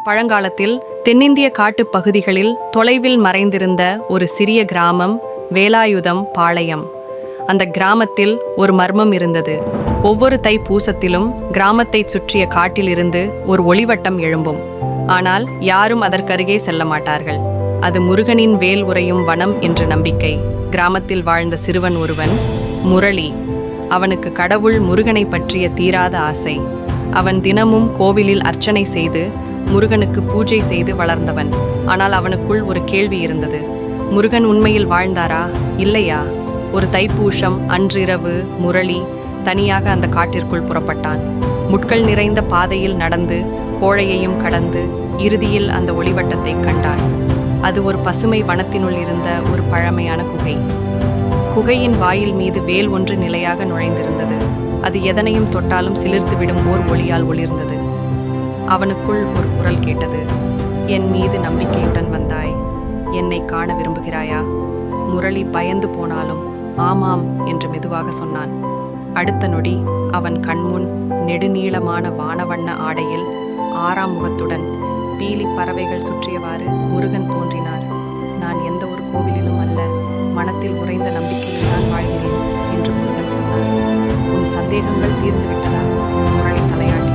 பழங்காலத்தில் தென்னிந்திய காட்டுப் பகுதிகளில் தொலைவில் மறைந்திருந்த ஒரு சிறிய கிராமம் வேலாயுதம் பாளையம். அந்த கிராமத்தில் ஒரு மர்மம் இருந்தது. ஒவ்வொரு தைப்பூசத்திலும் கிராமத்தைச் சுற்றிய காட்டிலிருந்து ஒரு ஒளிவட்டம் எழும்பும். ஆனால் யாரும் அதற்கருகே செல்ல மாட்டார்கள். அது முருகனின் வேல் உறையும் வனம் என்ற நம்பிக்கை. கிராமத்தில் வாழ்ந்த சிறுவன் ஒருவன், முரளி. அவனுக்கு கடவுள் முருகனை பற்றிய தீராத ஆசை. அவன் தினமும் கோவிலில் அர்ச்சனை செய்து முருகனுக்கு பூஜை செய்து வளர்ந்தவன். ஆனால் அவனுக்குள் ஒரு கேள்வி இருந்தது. முருகன் உண்மையில் வாழ்ந்தாரா, இல்லையா? ஒரு தைப்பூசம் அன்றிரவு முரளி தனியாக அந்த காட்டிற்குள் புறப்பட்டான். முட்கள் நிறைந்த பாதையில் நடந்து கோழையையும் கடந்து இறுதியில் அந்த ஒளிவட்டத்தை கண்டான். அது ஒரு பசுமை வனத்தினுள் இருந்த ஒரு பழமையான குகை. குகையின் வாயில் மீது வேல் ஒன்று நிலையாக நுழைந்திருந்தது. அது எதனையும் தொட்டாலும் சிலிர்த்துவிடும் ஓர் ஒளியால் ஒளிர்ந்தது. அவனுக்குள் ஒரு குரல் கேட்டது. என் மீது நம்பிக்கையுடன் வந்தாய், என்னை காண விரும்புகிறாயா? முரளி பயந்து போனாலும் ஆமாம் என்று மெதுவாக சொன்னான். அடுத்த நொடி அவன் கண்முன் நெடுநீளமான வானவண்ண ஆடையில் ஆறாம் முகத்துடன் பீலி பறவைகள் சுற்றியவாறு முருகன் தோன்றினார். நான் எந்த ஒரு கோவிலிலும் அல்ல, மனத்தில் உறைந்த நம்பிக்கையில் நான் வாழ்கிறேன் என்று முருகன் சொன்னார். உன் சந்தேகங்கள் தீர்ந்துவிட்டதா? முரளி தலையாட்டி